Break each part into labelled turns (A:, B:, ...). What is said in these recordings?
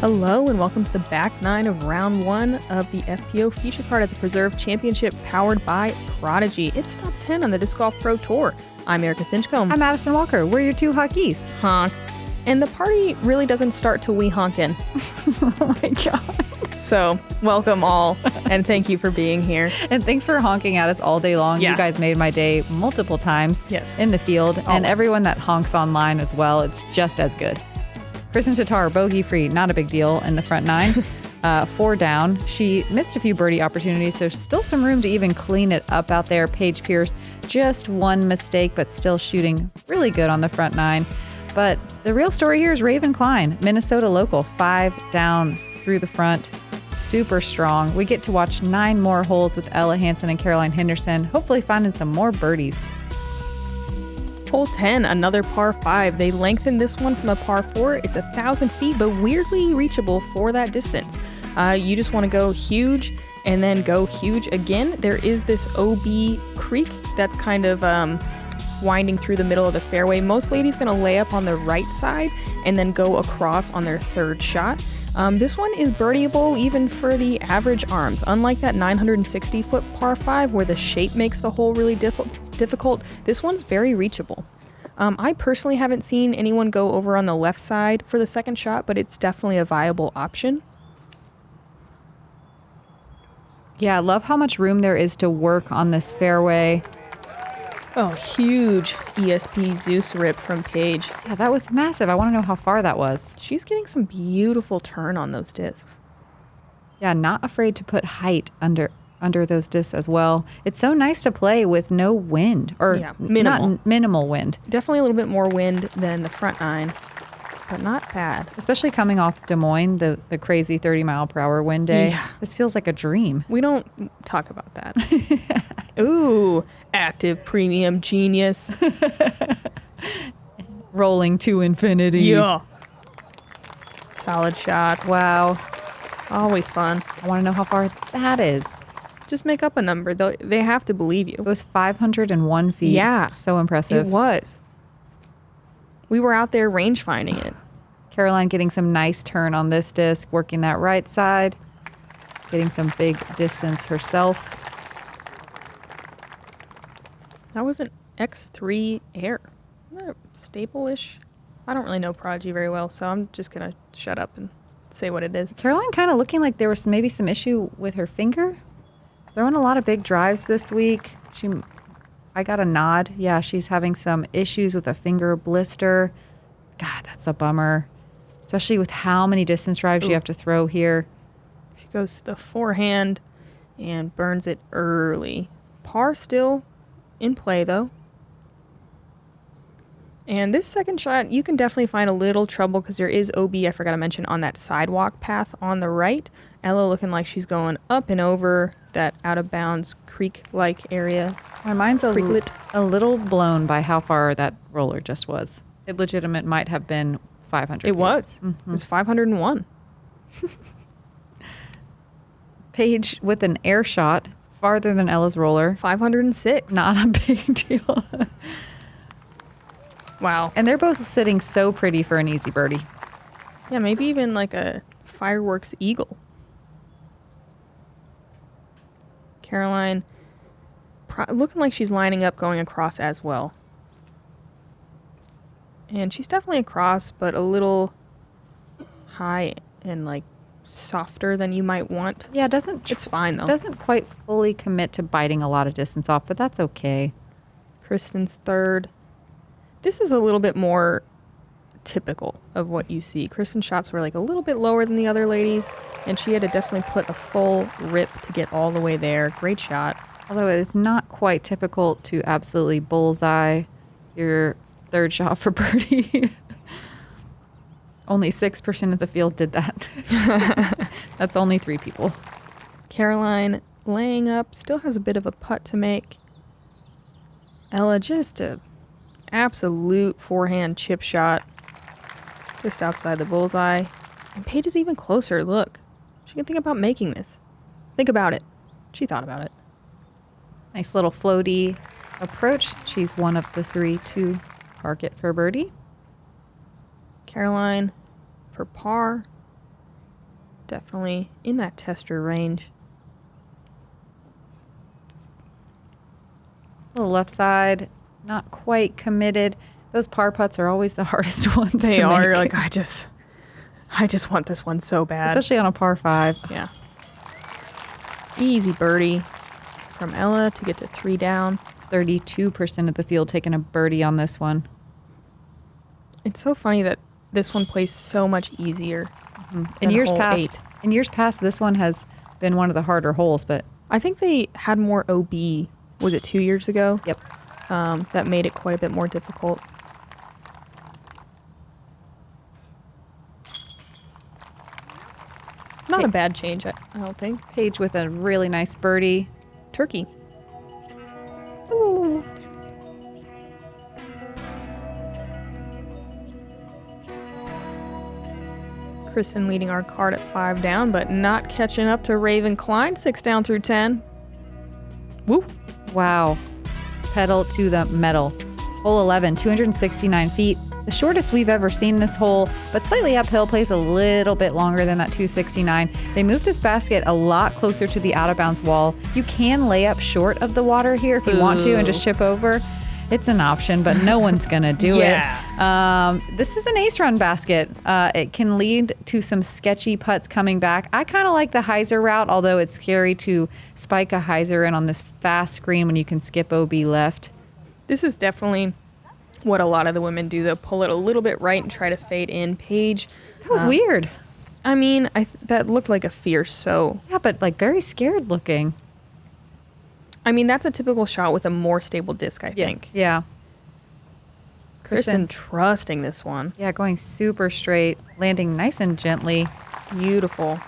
A: Hello and welcome to the back nine of round one of the FPO feature card at the Preserve Championship powered by Prodigy. It's top 10 on the Disc Golf Pro Tour. I'm Erika Stinchcomb.
B: I'm Madison Walker. We're your two hot geese.
A: Honk. And the party really doesn't start till we honkin'.
B: Oh my God.
A: So welcome all and thank you for being here.
B: And thanks for honking at us all day long.
A: Yeah.
B: You guys made my day multiple times in the field.
A: Always.
B: And everyone that honks online as well, it's just as good. Kristin Tattar, bogey free, not a big deal in the front nine. 4 down. She missed a few birdie opportunities, so there's still some room to even clean it up out there. Paige Pierce, just one mistake, but still shooting really good on the front nine. But the real story here is Raven Klein, Minnesota local, 5 down through the front. Super strong. We get to watch 9 more holes with Ella Hansen and Caroline Henderson, hopefully finding some more birdies.
A: Hole 10, another par 5. They lengthened this one from a par 4. It's 1,000 feet, but weirdly reachable for that distance. You just want to go huge and then go huge again. There is this OB creek that's kind of winding through the middle of the fairway. Most ladies going to lay up on the right side and then go across on their third shot. This one is birdieable even for the average arms. Unlike that 960-foot par 5 where the shape makes the hole really difficult, this one's very reachable. I personally haven't seen anyone go over on the left side for the second shot, but it's definitely a viable option.
B: Yeah, I love how much room there is to work on this fairway.
A: Oh, huge ESP Zeus rip from Paige.
B: Yeah, that was massive. I want to know how far that was.
A: She's getting some beautiful turn on those discs.
B: Yeah, not afraid to put height under those discs as well. It's so nice to play with no wind, or minimal wind.
A: Definitely a little bit more wind than the front nine, but not bad.
B: Especially coming off Des Moines, the crazy 30-mile-per-hour wind day.
A: Yeah.
B: This feels like a dream.
A: We don't talk about that. Ooh, active premium genius.
B: Rolling to infinity.
A: Yeah. Solid shots.
B: Wow.
A: Always fun.
B: I want to know how far that is.
A: Just make up a number. They have to believe you.
B: It was 501 feet.
A: Yeah.
B: So impressive.
A: It was. We were out there range finding it.
B: Caroline getting some nice turn on this disc, working that right side, getting some big distance herself.
A: That was an X3 Air. Isn't that staple-ish? I don't really know Prodigy very well, so I'm just going to shut up and say what it is.
B: Caroline kind of looking like there was maybe some issue with her finger. Throwing a lot of big drives this week. I got a nod. Yeah, she's having some issues with a finger blister. God, that's a bummer. Especially with how many distance drives you have to throw here.
A: She goes to the forehand and burns it early. Par still in play, though. And this second shot, you can definitely find a little trouble because there is OB, I forgot to mention, on that sidewalk path on the right. Ella looking like she's going up and over that out-of-bounds creek-like area.
B: My mind's a little blown by how far that roller just was. It legitimate might have been 500
A: It
B: feet.
A: was.
B: Mm-hmm.
A: It was 501.
B: Paige with an air shot farther than Ella's roller.
A: 506.
B: Not a big deal.
A: Wow.
B: And they're both sitting so pretty for an easy birdie.
A: Yeah, maybe even like a fireworks eagle. Caroline looking like she's lining up going across as well. And she's definitely across, but a little high and like softer than you might want.
B: Yeah,
A: it's fine though.
B: Doesn't quite fully commit to biting a lot of distance off, but that's okay.
A: Kristin's third. This is a little bit more typical of what you see. Kristin's shots were like a little bit lower than the other ladies, and she had to definitely put a full rip to get all the way there. Great shot.
B: Although it's not quite typical to absolutely bullseye your third shot for birdie. Only 6% of the field did that. That's only 3 people.
A: Caroline laying up, still has a bit of a putt to make. Ella just a absolute forehand chip shot just outside the bullseye. And Paige is even closer. Look, she can think about making this. Think about it. She thought about it.
B: Nice little floaty approach. She's one of the 3 to target for birdie.
A: Caroline for par. Definitely in that tester range.
B: Little left side, not quite committed. Those par putts are always the hardest ones
A: They
B: to
A: are.
B: make.
A: Like, I just want this one so bad.
B: Especially on a par 5.
A: Yeah. Easy birdie from Ella to get to 3 down.
B: 32% of the field taking a birdie on this one.
A: It's so funny that this one plays so much easier.
B: In years
A: hole
B: past,
A: 8.
B: this one has been one of the harder holes, but
A: I think they had more OB. Was it 2 years ago?
B: yep.
A: That made it quite a bit more difficult. Not a bad change, I don't think.
B: Paige with a really nice birdie.
A: Turkey.
B: Ooh.
A: Kristin leading our card at 5 down, but not catching up to Raven Klein, 6 down through 10. Woo!
B: Wow. Pedal to the metal. Hole 11, 269 feet. The shortest we've ever seen this hole, but slightly uphill, plays a little bit longer than that 269. They moved this basket a lot closer to the out-of-bounds wall. You can lay up short of the water here if you want to and just chip over. It's an option, but no one's going to do it. This is an ace run basket. It can lead to some sketchy putts coming back. I kind of like the hyzer route, although it's scary to spike a hyzer in on this fast green when you can skip OB left.
A: This is definitely what a lot of the women do. They'll pull it a little bit right and try to fade in. Paige.
B: That was weird.
A: I mean, that looked like a fierce, so.
B: Yeah, but like very scared looking.
A: I mean, that's a typical shot with a more stable disc, I think.
B: Yeah.
A: Kristin trusting this one.
B: Yeah, going super straight, landing nice and gently.
A: Beautiful.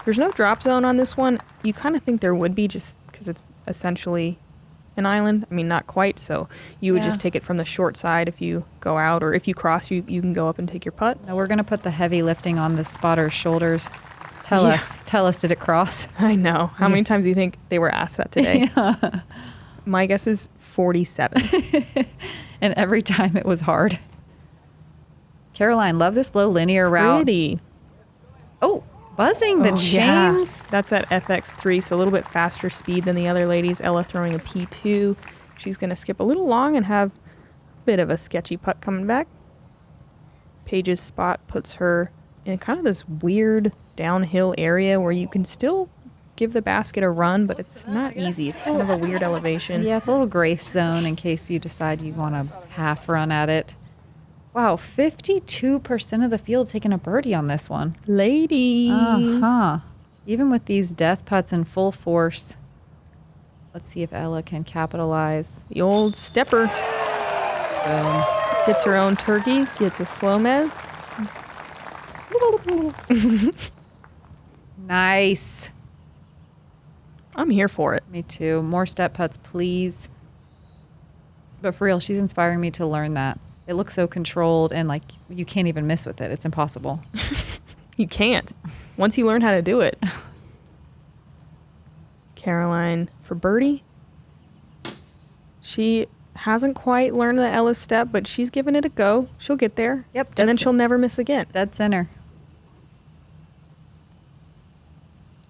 A: There's no drop zone on this one. You kind of think there would be just because it's essentially an island. I mean, not quite. So you would just take it from the short side if you go out, or if you cross, you can go up and take your putt.
B: Now we're going to put the heavy lifting on the spotter's shoulders. Tell us, did it cross?
A: I know. How many times do you think they were asked that today? My guess is 47.
B: And every time it was hard. Caroline, love this low linear route.
A: Pretty.
B: Oh, buzzing the chains.
A: Yeah. That's at FX3, so a little bit faster speed than the other ladies. Ella throwing a P2. She's going to skip a little long and have a bit of a sketchy putt coming back. Paige's spot puts her in kind of this weird downhill area where you can still give the basket a run, but it's not easy. It's kind of a weird elevation.
B: Yeah, it's a little grace zone in case you decide you want to half run at it. Wow, 52% of the field taking a birdie on this one.
A: Ladies.
B: Even with these death putts in full force. Let's see if Ella can capitalize.
A: The old stepper.
B: Boom.
A: Gets her own turkey, gets a slow mez.
B: Nice.
A: I'm here for it.
B: Me too. More step putts, please. But for real, she's inspiring me to learn that. It looks so controlled and like you can't even miss with it. It's impossible.
A: You can't. Once you learn how to do it. Caroline for birdie. She hasn't quite learned the Ella step, but she's giving it a go. She'll get there.
B: Yep.
A: And then she'll never miss again.
B: Dead center.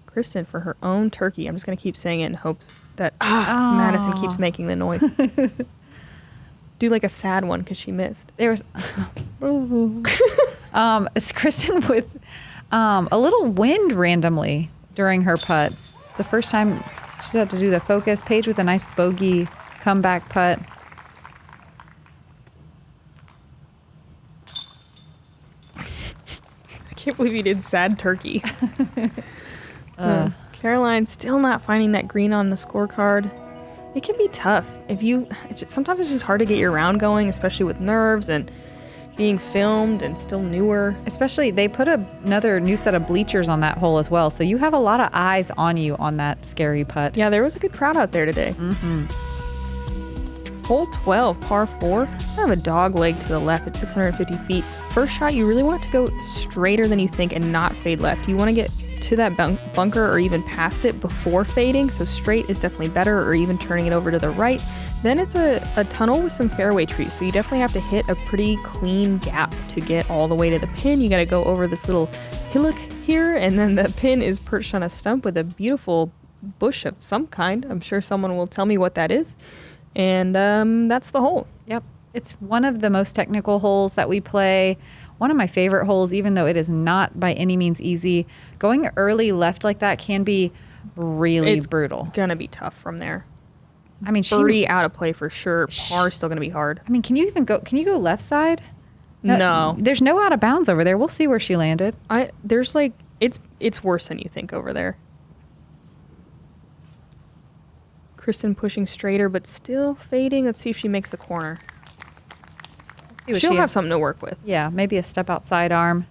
A: Kristin for her own turkey. I'm just going to keep saying it and hope that Madison keeps making the noise. Do like a sad one because she missed.
B: There's it's Kristin with a little wind randomly during her putt. It's the first time she's had to do the focus. Paige with a nice bogey comeback putt.
A: I can't believe you did sad turkey. Caroline still not finding that green on the scorecard. It can be tough. Sometimes it's just hard to get your round going, especially with nerves and being filmed and still newer.
B: Especially, they put another new set of bleachers on that hole as well, so you have a lot of eyes on you on that scary putt.
A: Yeah, there was a good crowd out there today. Hole 12, par 4. I have a dog leg to the left at 650 feet. First shot, you really want it to go straighter than you think and not fade left. You want to get to that bunker or even past it before fading, so straight is definitely better, or even turning it over to the right. Then it's a tunnel with some fairway trees, so you definitely have to hit a pretty clean gap to get all the way to the pin. You got to go over this little hillock here, and then the pin is perched on a stump with a beautiful bush of some kind. I'm sure someone will tell me what that is. And that's the hole.
B: Yep. It's one of the most technical holes that we play. One of my favorite holes, even though it is not by any means easy. Going early left like that can be really brutal.
A: It's gonna be tough from there.
B: I mean,
A: birdie out of play for sure. Par still gonna be hard.
B: I mean, can you go left side?
A: No.
B: There's no out of bounds over there. We'll see where she landed.
A: There's like, it's worse than you think over there. Kristin pushing straighter, but still fading. Let's see if she makes the corner.
B: We'll see what
A: She'll have something to work with.
B: Yeah, maybe a step outside arm.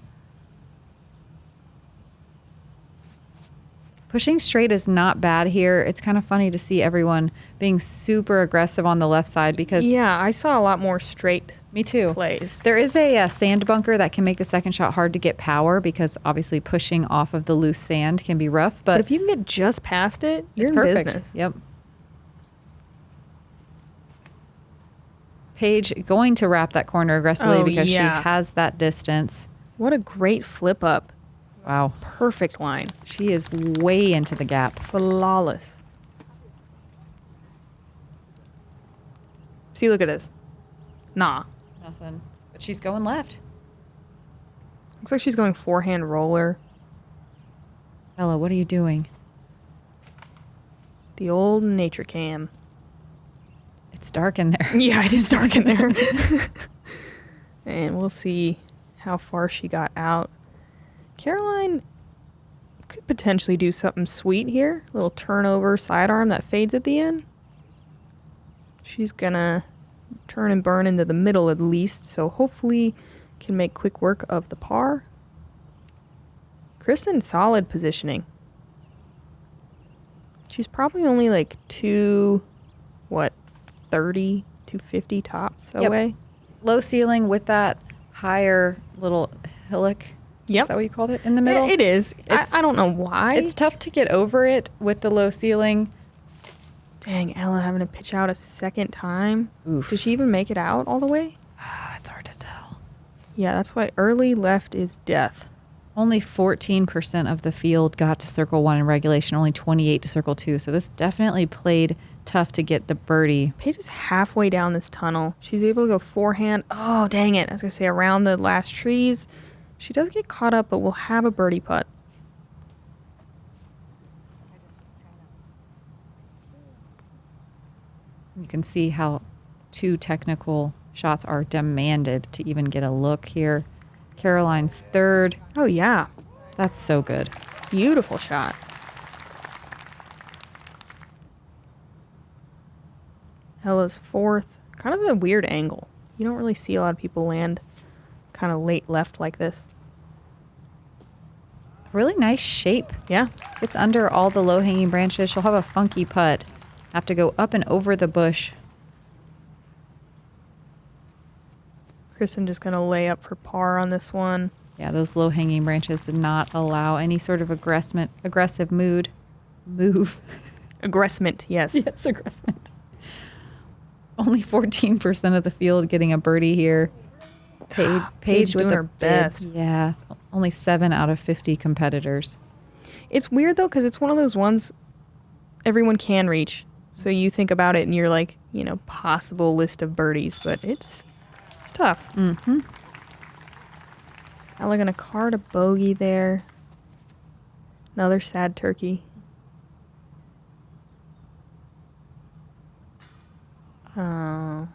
B: Pushing straight is not bad here. It's kind of funny to see everyone being super aggressive on the left side because...
A: Yeah, I saw a lot more straight
B: me too.
A: plays.
B: There is a sand bunker that can make the second shot hard to get power because obviously pushing off of the loose sand can be rough. But
A: if you can get just past it, you're in
B: perfect.
A: business.
B: Yep. Paige going to wrap that corner aggressively because she has that distance.
A: What a great flip up.
B: Wow.
A: Perfect line.
B: She is way into the gap.
A: Flawless. See, look at this. Nah.
B: Nothing. But she's going left.
A: Looks like she's going forehand roller.
B: Ella, what are you doing?
A: The old nature cam.
B: It's dark in there.
A: Yeah, it is dark in there. And we'll see how far she got out. Caroline could potentially do something sweet here. A little turnover sidearm that fades at the end. She's gonna turn and burn into the middle at least, so hopefully can make quick work of the par. Kristin, solid positioning. She's probably only like 250 tops away.
B: Low ceiling with that higher little hillock.
A: Yep.
B: Is that what you called it? In the middle?
A: It is. I don't know why.
B: It's tough to get over it with the low ceiling.
A: Dang, Ella having to pitch out a second time.
B: Oof.
A: Did she even make it out all the way?
B: It's hard to tell.
A: Yeah, that's why early left is death.
B: Only 14% of the field got to circle 1 in regulation, only 28 to circle 2. So this definitely played tough to get the birdie.
A: Paige is halfway down this tunnel. She's able to go forehand. Oh, dang it. I was going to say around the last trees. She does get caught up, but will have a birdie putt.
B: You can see how 2 technical shots are demanded to even get a look here. Caroline's third.
A: Oh, yeah.
B: That's so good.
A: Beautiful shot. Ella's fourth. Kind of a weird angle. You don't really see a lot of people land kind of late left like this.
B: Really nice shape.
A: Yeah.
B: It's under all the low-hanging branches. She'll have a funky putt. Have to go up and over the bush.
A: Kristin just going to lay up for par on this one.
B: Yeah, those low-hanging branches did not allow any sort of aggressive move.
A: Aggressment, yes.
B: Yes, aggressment. Only 14% of the field getting a birdie here. Paige with
A: doing her best.
B: Yeah, only 7 out of 50 competitors.
A: It's weird, though, because it's one of those ones everyone can reach. So you think about it and you're like, possible list of birdies, but it's tough.
B: Mm-hmm.
A: Ella gonna card a bogey there. Another sad turkey. Oh.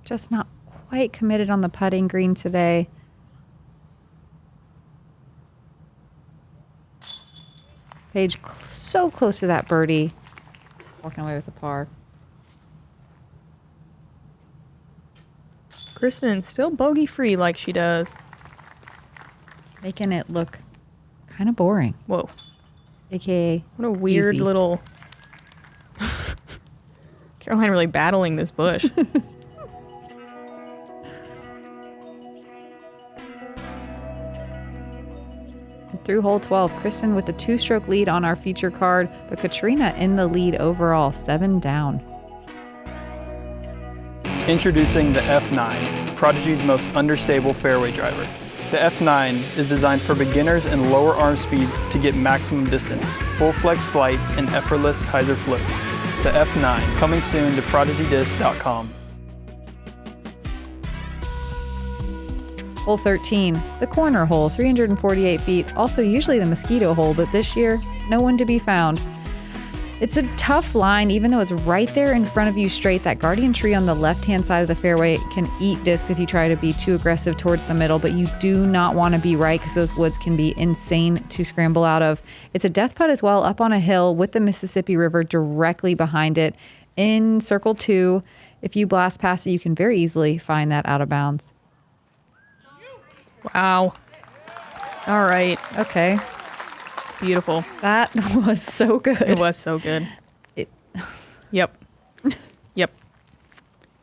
B: Just not quite committed on the putting green today. Paige so close to that birdie. Walking away with a par.
A: Kristin still bogey free like she does.
B: Making it look kind of boring.
A: Whoa.
B: AKA
A: what a weird
B: easy.
A: Little... Caroline really battling this bush.
B: through hole 12. Kristin with the 2-stroke lead on our feature card, but Katrina in the lead overall, 7 down.
C: Introducing the F9, Prodigy's most understable fairway driver. The F9 is designed for beginners and lower arm speeds to get maximum distance, full flex flights, and effortless hyzer flows. The F9, coming soon to prodigydisc.com.
B: Hole 13, the corner hole, 348 feet, also usually the mosquito hole, but this year, no one to be found. It's a tough line, even though it's right there in front of you straight. That guardian tree on the left-hand side of the fairway can eat disc if you try to be too aggressive towards the middle, but you do not want to be right because those woods can be insane to scramble out of. It's a death putt as well, up on a hill with the Mississippi River directly behind it in circle 2. If you blast past it, you can very easily find that out of bounds.
A: Wow. All right.
B: Okay.
A: Beautiful.
B: That was so good.
A: It was so good. Yep. Yep.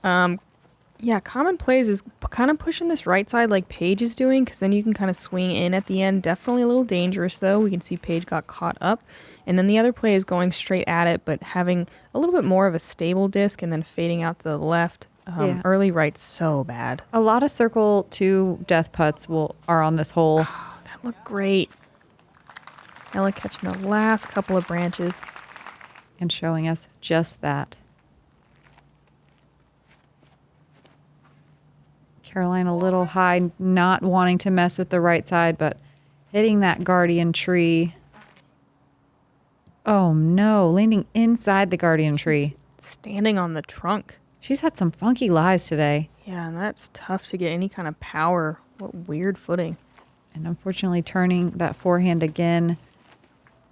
A: Yeah, common plays is kind of pushing this right side like Paige is doing, because then you can kind of swing in at the end. Definitely a little dangerous, though. We can see Paige got caught up. And then the other play is going straight at it, but having a little bit more of a stable disc and then fading out to the left. Early right's so bad.
B: A lot of circle 2 death putts are on this hole.
A: Oh, that looked great. Ella catching the last couple of branches.
B: And showing us just that. Caroline a little high, not wanting to mess with the right side, but hitting that guardian tree. Oh no, landing inside the guardian tree.
A: She's standing on the trunk.
B: She's had some funky lies today.
A: Yeah, and that's tough to get any kind of power. What weird footing.
B: And unfortunately turning that forehand again.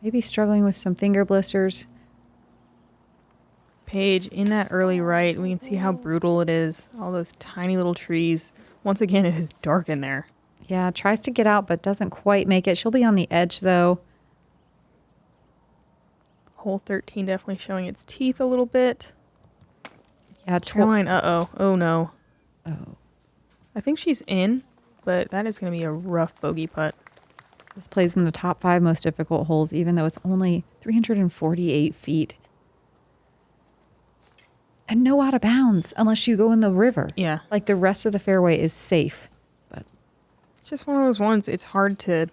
B: Maybe struggling with some finger blisters.
A: Paige in that early right. We can see how brutal it is. All those tiny little trees. Once again, it is dark in there.
B: Yeah, tries to get out but doesn't quite make it. She'll be on the edge though.
A: Hole 13 definitely showing its teeth a little bit.
B: Yeah,
A: Caroline, uh-oh. Oh, no.
B: Oh.
A: I think she's in, but that is going to be a rough bogey putt.
B: This plays in the top 5 most difficult holes, even though it's only 348 feet. And no out of bounds unless you go in the river.
A: Yeah.
B: Like the rest of the fairway is safe. But
A: it's just one of those ones. It's hard to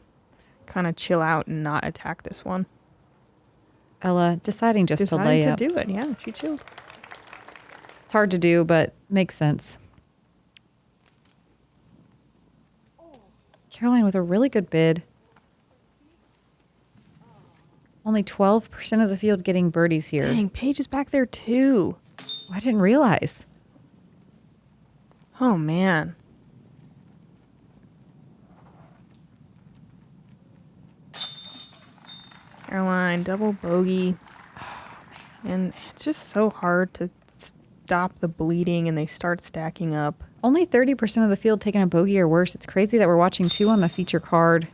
A: kind of chill out and not attack this one.
B: Ella deciding to lay up.
A: Decided to do it. Yeah, she chilled.
B: It's hard to do, but makes sense. Caroline with a really good bid. Only 12% of the field getting birdies here.
A: Dang, Paige is back there too.
B: I didn't realize.
A: Oh, man. Caroline, double bogey. And it's just so hard to stop the bleeding and they start stacking up.
B: Only 30% of the field taking a bogey or worse. It's crazy that we're watching 2 on the feature card.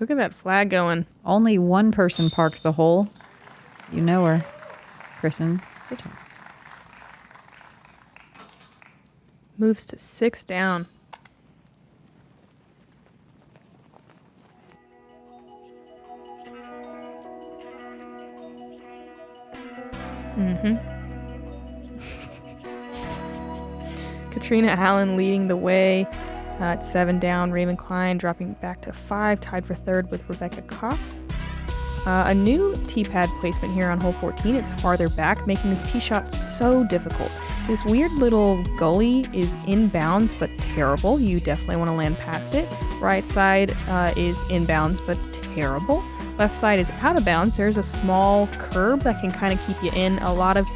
A: Look at that flag going.
B: Only 1 person parked the hole. You know her. Kristin. Tattar.
A: Moves to 6 down. Katrina Allen leading the way at 7 down. Raven Klein dropping back to 5, tied for 3rd with Rebecca Cox. A new tee pad placement here on hole 14. It's farther back, making this tee shot so difficult. This weird little gully is inbounds, but terrible. You definitely want to land past it. Right side is inbounds, but terrible. Left side is out of bounds. There's a small curb that can kind of keep you in. A lot of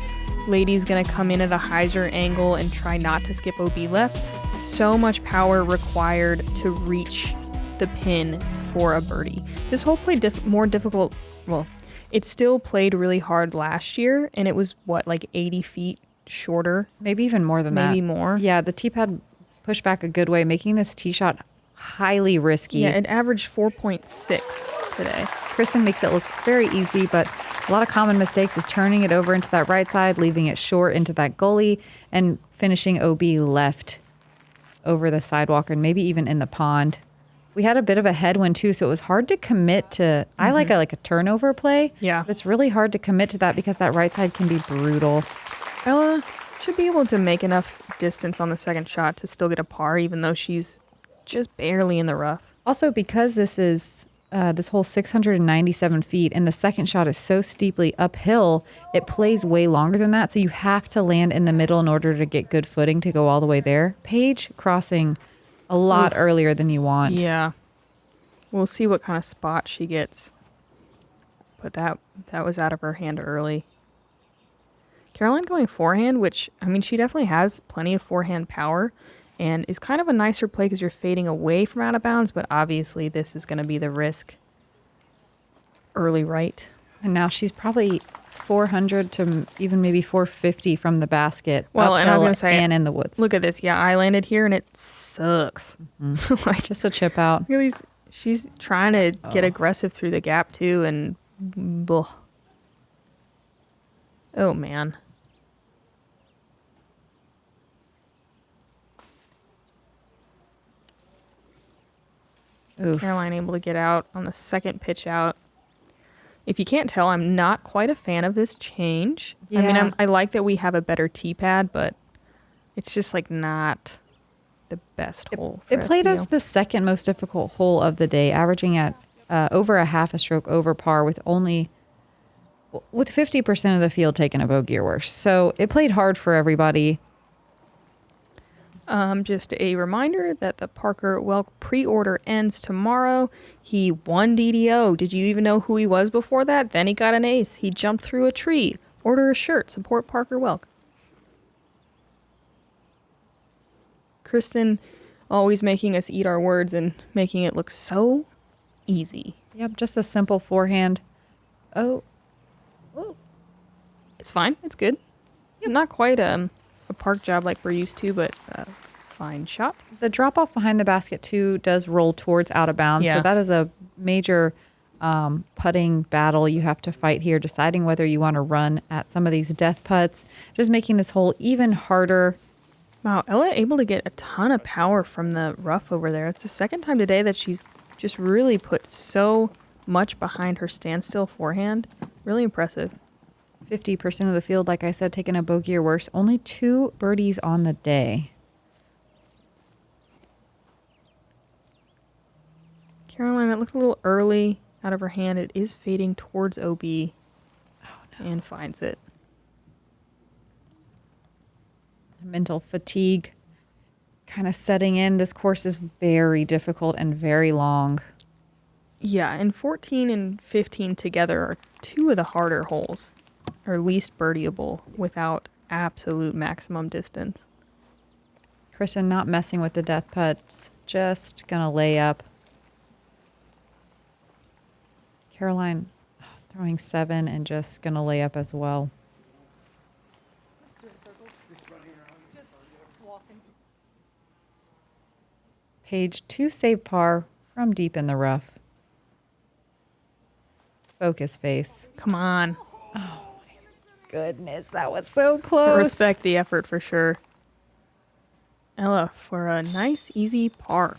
A: ladies going to come in at a hyzer angle and try not to skip OB left. So much power required to reach the pin for a birdie. This hole played more difficult. Well, it still played really hard last year, and it was, what, like 80 feet shorter?
B: Maybe even more than that.
A: Maybe more.
B: Yeah, the tee pad pushed back a good way, making this tee shot highly risky.
A: Yeah, it averaged 4.6 today.
B: Kristin makes it look very easy, but a lot of common mistakes is turning it over into that right side, leaving it short into that gully, and finishing OB left. over the sidewalk and maybe even in the pond. We had a bit of a headwind too, so it was hard to commit to. I like a turnover play.
A: Yeah.
B: But it's really hard to commit to that because that right side can be brutal.
A: Ella should be able to make enough distance on the second shot to still get a par, even though she's just barely in the rough.
B: Also, because this is this whole 697 feet and the second shot is so steeply uphill, it plays way longer than that. So you have to land in the middle in order to get good footing to go all the way there. Paige crossing a lot earlier than you want.
A: Yeah. We'll see what kind of spot she gets. But that was out of her hand early. Caroline going forehand, which, I mean, she definitely has plenty of forehand power and is kind of a nicer play because you're fading away from out of bounds, but obviously this is going to be the risk early right.
B: And now she's probably 400 to even maybe 450 from the basket.
A: Well, and I was going to say,
B: and in the woods.
A: Look at this. Yeah, I landed here and it sucks.
B: Like just a chip out.
A: Really, she's trying to get aggressive through the gap too, and blah. Oh man.
B: Oof.
A: Caroline able to get out on the second pitch out. If you can't tell, I'm not quite a fan of this change.
B: Yeah.
A: I mean, I like that we have a better tee pad, but it's just like not the best hole. For
B: It played
A: FPO.
B: as the second most difficult hole of the day, averaging at over a half a stroke over par with 50% of the field taking a bogey or worse. So it played hard for everybody.
A: Just a reminder that the Parker Welck pre-order ends tomorrow. He won DDO. Did you even know who he was before that? Then he got an ace. He jumped through a tree. Order a shirt. Support Parker Welck. Kristin always making us eat our words and making it look so easy.
B: Yep, just a simple forehand. Oh.
A: It's fine. It's good. Not quite a park job like we're used to, but fine shot.
B: The drop off behind the basket too does roll towards out of bounds.
A: Yeah.
B: So that is a major putting battle you have to fight here, deciding whether you want to run at some of these death putts, just making this hole even harder.
A: Wow, Ella able to get a ton of power from the rough over there. It's the second time today that she's just really put so much behind her standstill forehand. Really impressive.
B: 50% of the field, like I said, taking a bogey or worse. Only 2 birdies on the day.
A: Caroline, that looked a little early out of her hand. It is fading towards OB. Oh, no. And finds it.
B: Mental fatigue kind of setting in. This course is very difficult and very long.
A: Yeah, and 14 and 15 together are 2 of the harder holes, or least birdieable without absolute maximum distance.
B: Kristin not messing with the death putts, just gonna lay up. Caroline throwing 7 and just gonna lay up as well. Paige 2 save par from deep in the rough. Focus face.
A: Come on.
B: Goodness, that was so close.
A: Respect the effort for sure. Ella for a nice, easy par.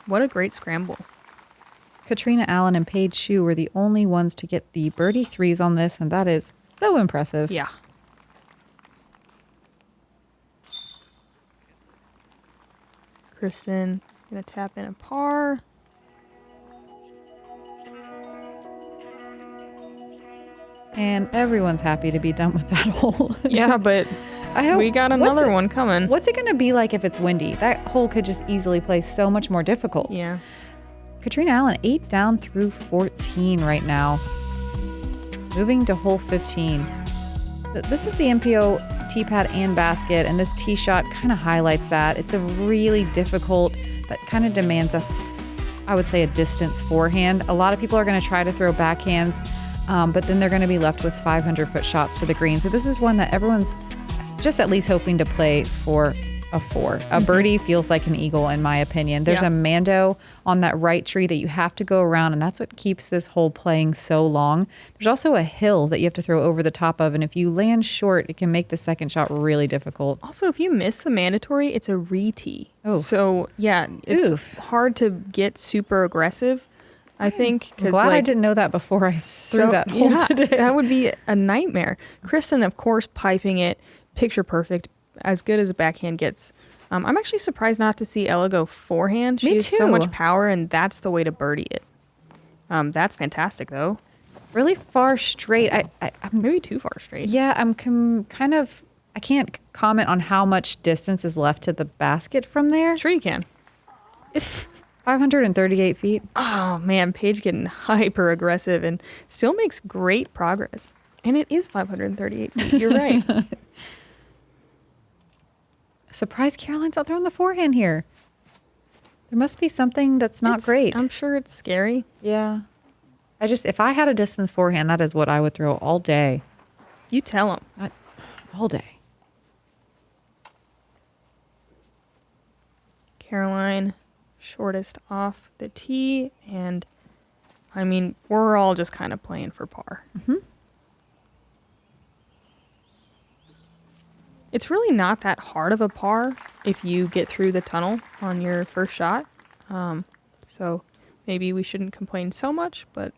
A: What a great scramble.
B: Katrina Allen and Paige Shue were the only ones to get the birdie 3s on this, and that is so impressive.
A: Yeah. Kristin gonna tap in a par.
B: And everyone's happy to be done with that hole.
A: Yeah, but
B: I hope
A: we got another one coming.
B: What's it going to be like if it's windy? That hole could just easily play so much more difficult.
A: Yeah.
B: Katrina Allen, 8 down through 14 right now. Moving to hole 15. So this is the MPO tee pad and basket, and this tee shot kind of highlights that. It's a really difficult, that kind of demands I would say a distance forehand. A lot of people are going to try to throw backhands, but then they're going to be left with 500-foot shots to the green. So this is one that everyone's just at least hoping to play for a 4. A birdie feels like an eagle, in my opinion. There's a mando on that right tree that you have to go around, and that's what keeps this hole playing so long. There's also a hill that you have to throw over the top of, and if you land short, it can make the second shot really difficult.
A: Also, if you miss the mandatory, it's a re-tee.
B: Oh.
A: So, yeah, it's hard to get super aggressive, I think.
B: I'm glad I didn't know that before I threw that hole today.
A: That would be a nightmare. Kristin, of course, piping it, picture perfect, as good as a backhand gets. I'm actually surprised not to see Ella go forehand. She has so much power, and that's the way to birdie it. That's fantastic, though.
B: Really far straight. I'm
A: maybe too far straight.
B: Yeah, I'm kind of... I can't comment on how much distance is left to the basket from there.
A: Sure you can.
B: It's 538 feet.
A: Oh, man, Paige getting hyper aggressive and still makes great progress. And it is 538 feet. You're right.
B: Surprised Caroline's not throwing the forehand here. There must be something that's not great.
A: I'm sure it's scary.
B: Yeah. If I had a distance forehand, that is what I would throw all day.
A: You tell them.
B: All day.
A: Caroline, shortest off the tee. And, I mean, we're all just kind of playing for par.
B: Mm-hmm.
A: It's really not that hard of a par if you get through the tunnel on your first shot. So maybe we shouldn't complain so much, but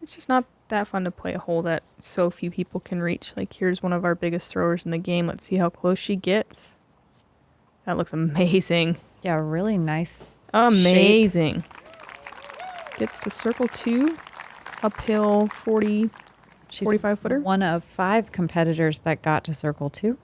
A: it's just not that fun to play a hole that so few people can reach. Like, here's one of our biggest throwers in the game. Let's see how close she gets. That looks amazing.
B: Yeah, really nice.
A: Amazing. Shape. Gets to circle 2, uphill 45 footer.
B: One of 5 competitors that got to circle 2.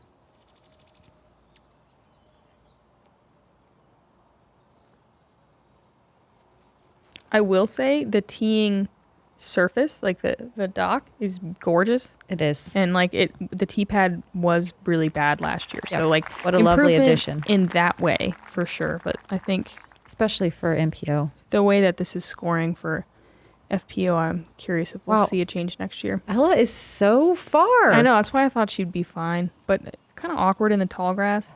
A: I will say the teeing surface, like the dock, is gorgeous.
B: It is.
A: And like the tee pad was really bad last year.
B: Yep.
A: So like
B: what a lovely addition
A: in that way for sure. But I think
B: especially for MPO,
A: the way that this is scoring for FPO, I'm curious if we'll see a change next year.
B: Ella is so far.
A: I know, that's why I thought she'd be fine, but kind of awkward in the tall grass.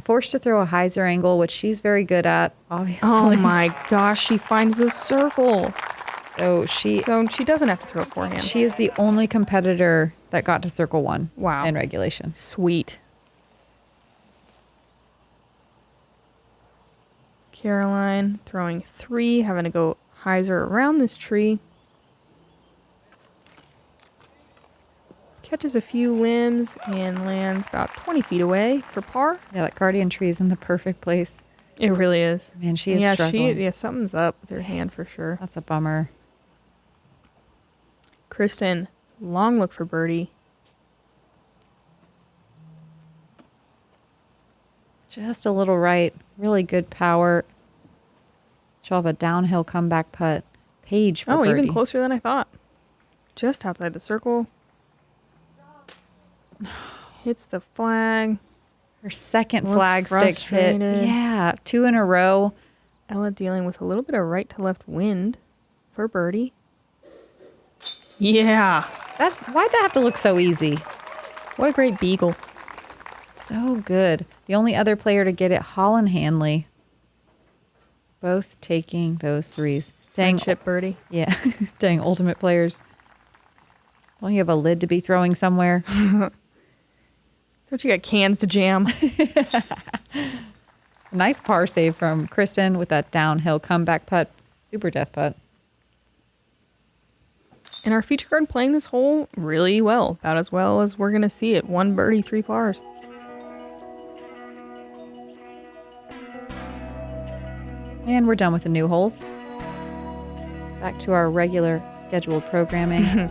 B: Forced to throw a hyzer angle, which she's very good at, obviously.
A: Oh my gosh, she finds the circle.
B: So she
A: doesn't have to throw it forehand.
B: She is the only competitor that got to circle 1.
A: Wow.
B: In regulation.
A: Sweet. Caroline throwing 3, having to go hyzer around this tree. Catches a few limbs and lands about 20 feet away for par.
B: Yeah, that guardian tree is in the perfect place.
A: It really is.
B: Man, she is struggling.
A: Something's up with her hand for sure.
B: That's a bummer.
A: Kristin, long look for birdie.
B: Just a little right. Really good power. She'll have a downhill comeback putt. Paige for birdie.
A: Even closer than I thought. Just outside the circle. Hits the flag.
B: Her second flag stick hit. Yeah, 2 in a row.
A: Ella dealing with a little bit of right to left wind for birdie. Yeah.
B: Why'd that have to look so easy?
A: What a great beagle.
B: So good. The only other player to get it, Holland Hanley. Both taking those 3s. Dang.
A: Friendship birdie.
B: Yeah. Dang, ultimate players. Don't you have a lid to be throwing somewhere?
A: Don't you got cans to jam?
B: Nice par save from Kristin with that downhill comeback putt. Super death putt.
A: And our feature card playing this hole really well. About as well as we're going to see it. 1 birdie, 3 pars.
B: And we're done with the new holes. Back to our regular scheduled programming.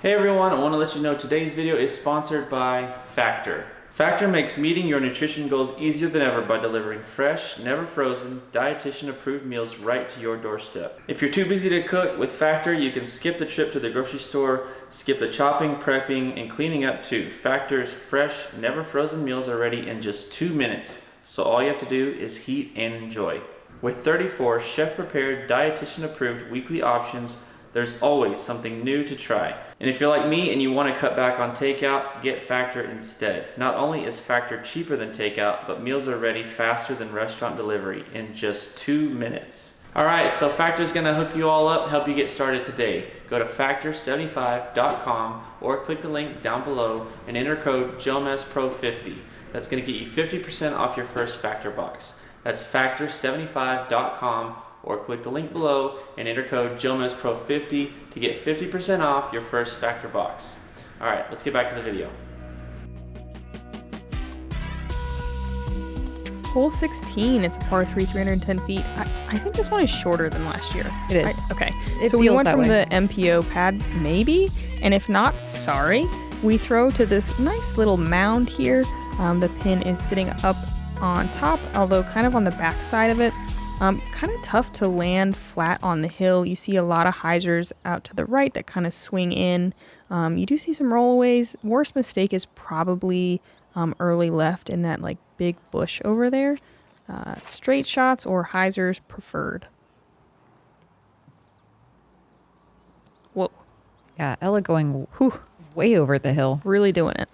D: Hey everyone, I want to let you know today's video is sponsored by Factor. Factor makes meeting your nutrition goals easier than ever by delivering fresh, never frozen, dietitian approved meals right to your doorstep. If you're too busy to cook, with Factor you can skip the trip to the grocery store, skip the chopping, prepping, and cleaning up too. Factor's fresh, never frozen meals are ready in just 2 minutes, so all you have to do is heat and enjoy. With 34 chef-prepared, dietitian-approved weekly options, There's always something new to try. And if you're like me and you want to cut back on takeout, get Factor instead. Not only is Factor cheaper than takeout, but meals are ready faster than restaurant delivery in just 2 minutes. Alright, so Factor's gonna hook you all up, help you get started today. Go to factor75.com or click the link down below and enter code JomezPro50. That's gonna get you 50% off your first Factor box. That's factor75.com or click the link below and enter code JomezPro50 to get 50% off your first Factor box. Alright, let's get back to the video.
A: Hole 16, it's a par 3, 310 feet. I think this one is shorter than last year.
B: It is.
A: Okay.
B: It
A: so we
B: feels
A: went
B: that
A: from
B: way.
A: the MPO pad, maybe, and if not, sorry. We throw to this nice little mound here. The pin is sitting up on top, although kind of on the back side of it. Kind of tough to land flat on the hill. You see a lot of hyzers out to the right that kind of swing in. You do see some rollaways. Worst mistake is probably early left in that like big bush over there. Straight shots or hyzers preferred. Whoa,
B: Yeah, Ella going
A: whew,
B: way over the hill.
A: really doing it.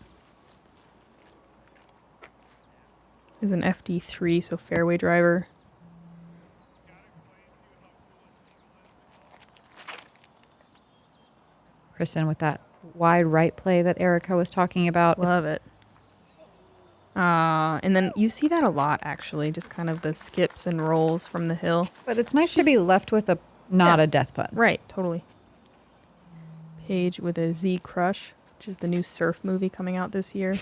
A: Is an FD3, so fairway driver.
B: Kristin with that wide right play that Erika was talking about.
A: Love it. And then you see that a lot, actually, just kind of the skips and rolls from the hill.
B: But it's nice to be left with not
A: Yeah.
B: a death putt.
A: Right, totally. Paige with a Z Crush, which is the new surf movie coming out this year.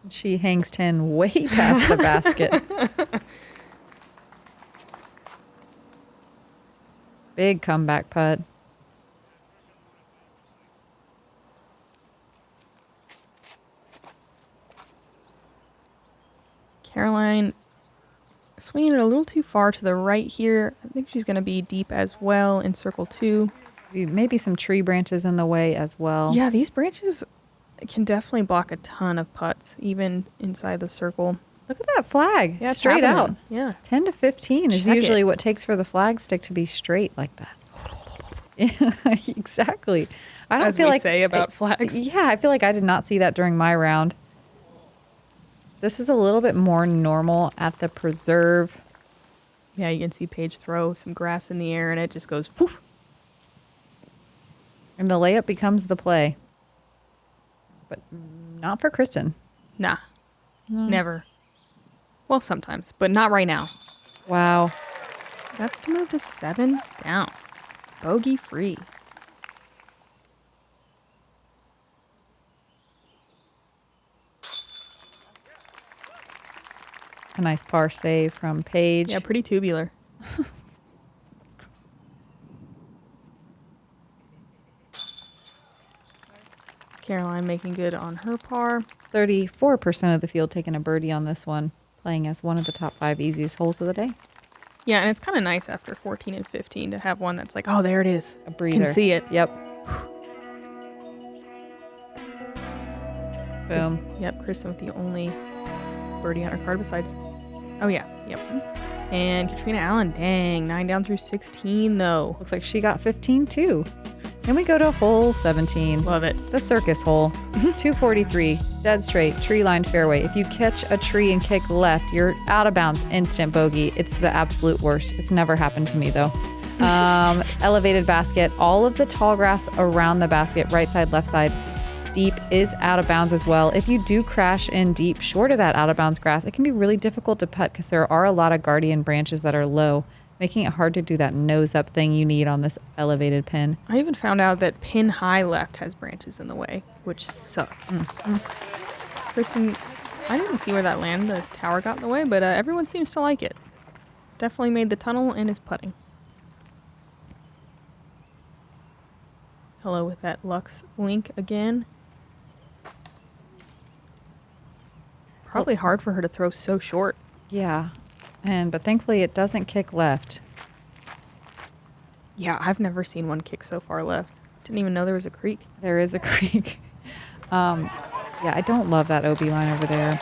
B: She hangs 10 way past the basket. Big comeback putt.
A: Caroline swinging it a little too far to the right here. I think she's going to be deep as well in circle 2.
B: Maybe some tree branches in the way as well.
A: Yeah, these branches can definitely block a ton of putts, even inside the circle.
B: Look at that flag.
A: Yeah, it's
B: straight out.
A: happening. Yeah.
B: 10 to 15 is
A: Check
B: usually
A: it.
B: what takes for the flag stick to be straight like that. Yeah, exactly. I don't
A: As
B: feel
A: we
B: like
A: say about flags.
B: Yeah, I feel like I did not see that during my round. This is a little bit more normal at the preserve.
A: Yeah, you can see Paige throw some grass in the air and it just goes poof.
B: And the layup becomes the play. But not for Kristin.
A: Nah, never. Well, sometimes, but not right now.
B: Wow.
A: That's to move to 7 down. Bogey free.
B: A nice par save from Paige.
A: Yeah, pretty tubular. Caroline making good on her par.
B: 34% of the field taking a birdie on this one, playing as one of the top 5 easiest holes of the day.
A: Yeah, and it's kind of nice after 14 and 15 to have one that's like, oh, there it is.
B: A breather.
A: Can see it.
B: Yep. Boom.
A: Yep, Kristin with the only birdie on her card besides. Oh, yeah. Yep. And Katrina Allen, dang, 9 down through 16, though.
B: Looks like she got 15 too. Then we go to hole 17.
A: Love it.
B: The circus hole. 243, dead straight, tree-lined fairway. If you catch a tree and kick left, you're out of bounds, instant bogey. It's the absolute worst. It's never happened to me, though. Elevated basket. All of the tall grass around the basket, right side, left side, deep is out of bounds as well. If you do crash in deep, short of that out of bounds grass, it can be really difficult to putt because there are a lot of guardian branches that are low, making it hard to do that nose up thing you need on this elevated pin.
A: I even found out that pin high left has branches in the way, which sucks. Kristin, I didn't see where that landed. The tower got in the way, but everyone seems to like it. Definitely made the tunnel and is putting. Hello with that Lux link again. Probably hard for her to throw so short.
B: Yeah. But thankfully it doesn't kick left.
A: Yeah, I've never seen one kick so far left. Didn't even know there was a creek.
B: There is a creek. Yeah, I don't love that OB line over there.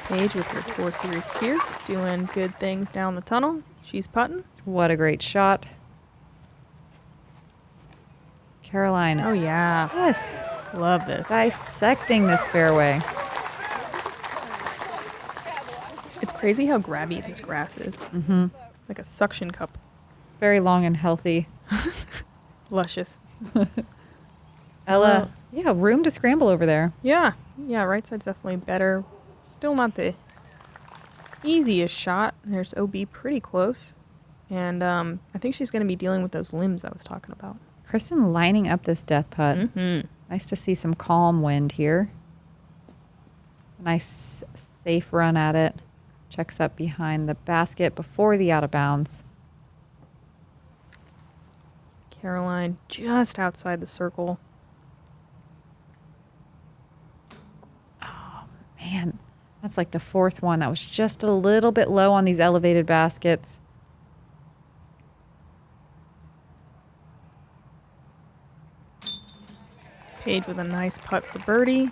A: Paige with her Tour Series Fierce doing good things down the tunnel. She's putting.
B: What a great shot. Caroline.
A: Oh, yeah.
B: Yes.
A: Love this.
B: Dissecting this fairway.
A: It's crazy how grabby this grass is. Mm-hmm. Like a suction cup.
B: Very long and healthy.
A: Luscious.
B: Ella. Yeah, room to scramble over there.
A: Yeah. Yeah, right side's definitely better. Still not the easiest shot. There's OB pretty close. And I think she's going to be dealing with those limbs I was talking about.
B: Kristin lining up this death putt.
A: Mm-hmm.
B: Nice to see some calm wind here. Nice, safe run at it. Checks up behind the basket before the out of bounds.
A: Caroline just outside the circle.
B: Oh, man. That's like the fourth one. That was just a little bit low on these elevated baskets.
A: Paige with a nice putt for birdie.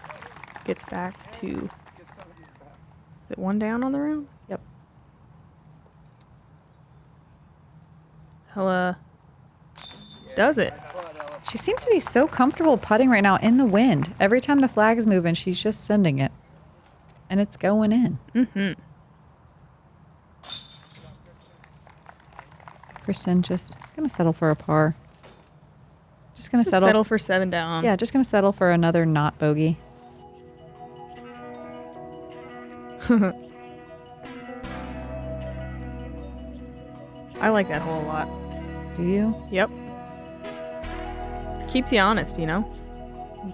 A: Gets back to... Is it one down on the round?
B: Yep.
A: Ella does it.
B: She seems to be so comfortable putting right now in the wind. Every time the flag is moving, she's just sending it. And it's going in.
A: Mm-hmm.
B: Kristin just going to settle for a par. Just going to
A: Just settle for 7 down.
B: Yeah, just going to settle for another not bogey.
A: I like that hole a lot.
B: Do you?
A: Yep. Keeps you honest, you know?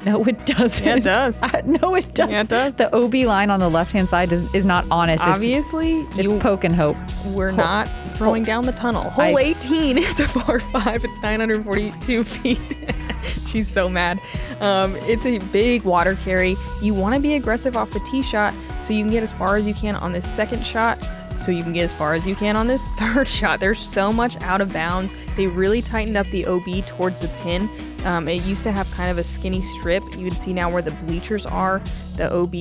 B: No, it doesn't.
A: Yeah, it does.
B: No, it doesn't.
A: Yeah, it does.
B: The OB line on the left-hand side is not honest.
A: Obviously,
B: It's poke and hope.
A: we're not throwing down the tunnel. Hole 18 is a par 5. It's 942 feet. She's so mad. It's a big water carry. You want to be aggressive off the tee shot so you can get as far as you can on this second shot, so you can get as far as you can on this third shot. There's so much out of bounds. They really tightened up the OB towards the pin. It used to have kind of a skinny strip. You can see now where the bleachers are. The OB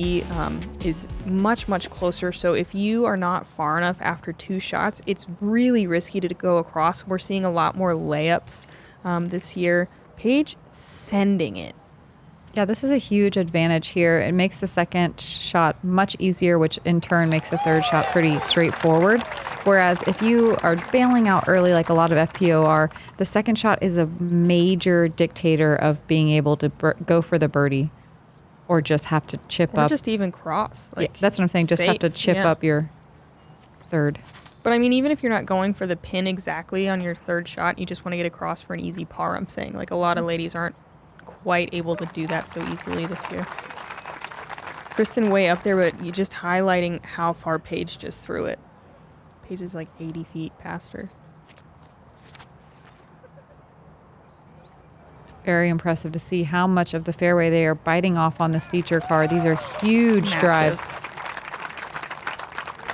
A: is much, much closer. So if you are not far enough after 2 shots, it's really risky to go across. We're seeing a lot more layups this year. Paige sending it.
B: Yeah, this is a huge advantage here. It makes the second shot much easier, which in turn makes the third shot pretty straightforward. Whereas if you are bailing out early, like a lot of FPO are, the second shot is a major dictator of being able to go for the birdie or just have to chip
A: Or
B: up.
A: just even cross.
B: Yeah, that's what I'm saying. Just have to
A: safe,
B: chip
A: yeah.
B: up your third.
A: But I mean, even if you're not going for the pin exactly on your third shot, you just want to get across for an easy par, I'm saying. Like, a lot of ladies aren't quite able to do that so easily this year. Kristin way up there, but you just highlighting how far Paige just threw it. Paige is like 80 feet past her.
B: Very impressive to see how much of the fairway they are biting off on this feature card. These are huge
A: Massive.
B: drives.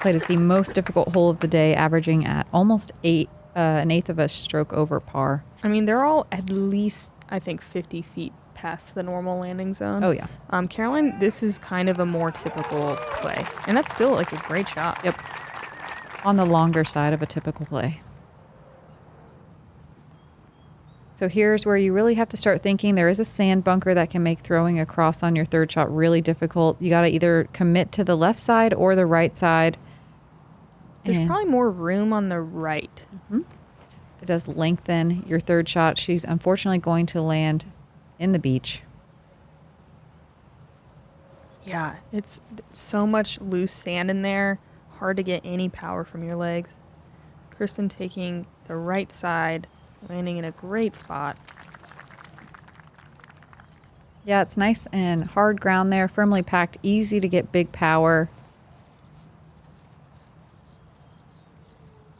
B: Played as the most difficult hole of the day, averaging at almost an eighth of a stroke over par.
A: I mean, they're all at least, I think, 50 feet past the normal landing zone.
B: Oh, yeah.
A: Caroline, this is kind of a more typical play. And that's still like a great shot.
B: Yep. On the longer side of a typical play. So here's where you really have to start thinking. There is a sand bunker that can make throwing across on your third shot really difficult. You got to either commit to the left side or the right side.
A: There's probably more room on the right.
B: Mm-hmm. It does lengthen your third shot. She's unfortunately going to land in the beach.
A: Yeah, it's so much loose sand in there. Hard to get any power from your legs. Kristin taking the right side, landing in a great spot.
B: Yeah, it's nice and hard ground there, firmly packed, easy to get big power.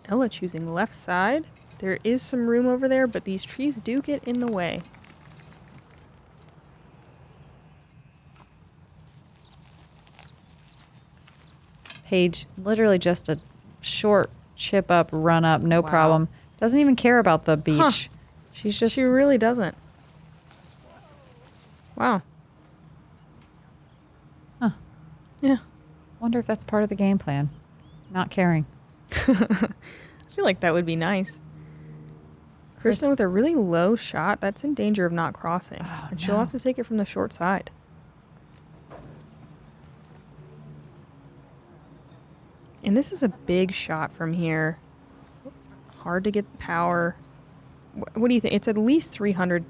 A: Ella choosing left side. There is some room over there, but these trees do get in the way.
B: Paige, literally just a short chip up, run up, no
A: Wow.
B: problem. Doesn't even care about the beach.
A: Huh.
B: She's just...
A: She really doesn't. Wow.
B: Huh.
A: Yeah.
B: Wonder if that's part of the game plan. Not caring.
A: I feel like that would be nice. Kristin with a really low shot. That's in danger of not crossing.
B: Oh,
A: and she'll have to take it from the short side. And this is a big shot from here. Hard to get power. What do you think? It's at least 300,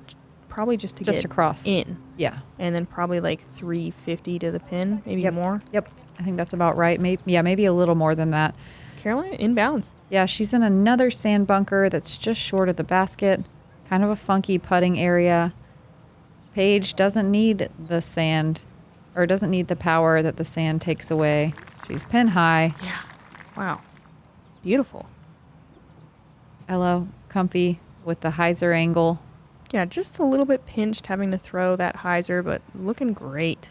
A: probably just to get
B: across
A: in.
B: Yeah.
A: And then probably like 350 to the pin, maybe more.
B: Yep. I think that's about right. Maybe a little more than that.
A: Caroline inbounds.
B: Yeah, she's in another sand bunker that's just short of the basket. Kind of a funky putting area. Paige doesn't need the sand, or doesn't need the power that the sand takes away. She's pin high.
A: Yeah. Wow. Beautiful.
B: Ella, comfy with the hyzer angle.
A: Yeah, just a little bit pinched having to throw that hyzer, but looking great.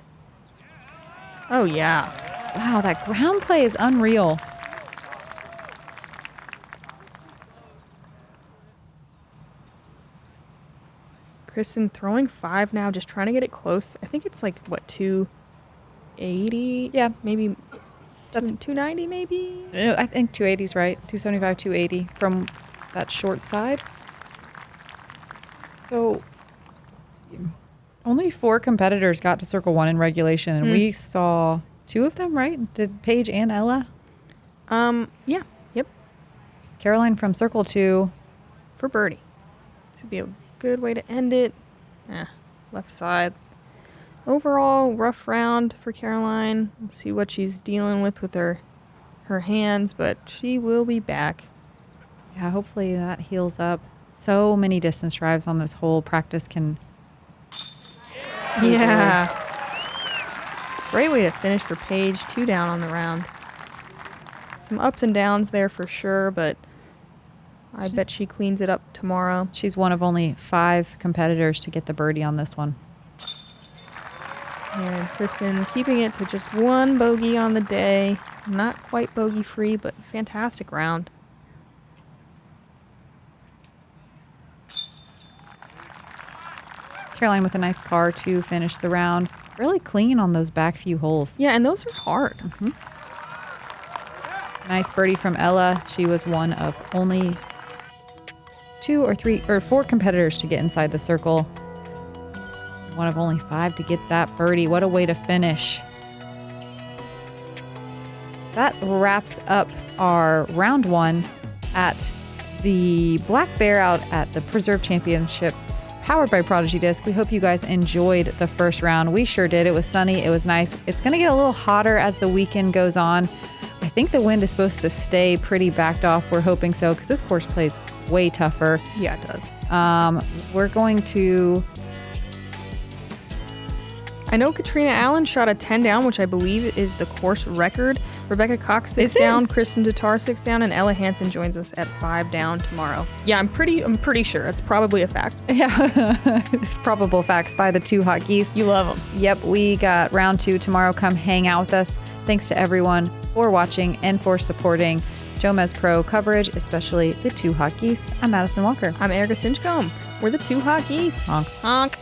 A: Oh, yeah.
B: Wow, that ground play is unreal.
A: Kristin throwing 5 now, just trying to get it close. I think it's like, what, 280?
B: Yeah.
A: Maybe that's 290 maybe?
B: I think 280 is right. 275, 280 from that short side. So only 4 competitors got to circle 1 in regulation, and we saw 2 of them, right? Did Paige and Ella?
A: Yeah. Yep.
B: Caroline from circle 2.
A: For birdie. This would be a good way to end it. Left side. Overall, rough round for Caroline. Let's see what she's dealing with her hands, but she will be back.
B: Yeah, hopefully that heals up. So many distance drives on this hole. Practice can...
A: Yeah. Great way to finish for Paige. 2 down on the round. Some ups and downs there for sure, but I bet she cleans it up tomorrow.
B: She's one of only 5 competitors to get the birdie on this one.
A: And Kristin keeping it to just 1 bogey on the day. Not quite bogey free, but fantastic round.
B: Caroline with a nice par to finish the round. Really clean on those back few holes.
A: Yeah, and those are hard.
B: Nice birdie from Ella. She was one of only 2 or 3 or 4 competitors to get inside the circle. One of only 5 to get that birdie. What a way to finish. That wraps up our round 1 at the Black Bear out at the Preserve Championship powered by Prodigy Disc. We hope you guys enjoyed the first round. We sure did. It was sunny. It was nice. It's going to get a little hotter as the weekend goes on. I think the wind is supposed to stay pretty backed off. We're hoping so because this course plays way tougher.
A: Yeah, it does.
B: We're going to...
A: I know Katrina Allen shot a 10 down, which I believe is the course record. Rebecca Cox 6 down, Kristin Tattar 6 down, and Ella Hansen joins us at 5 down tomorrow. Yeah, I'm pretty sure. It's probably a fact.
B: Yeah, probable facts by the 2 hot geese.
A: You love them.
B: Yep, we got round 2 tomorrow. Come hang out with us. Thanks to everyone for watching and for supporting JomezPro coverage, especially the 2 hot geese. I'm Madison Walker.
A: I'm Erika Stinchcomb. We're the 2 hot geese.
B: Honk.
A: Honk.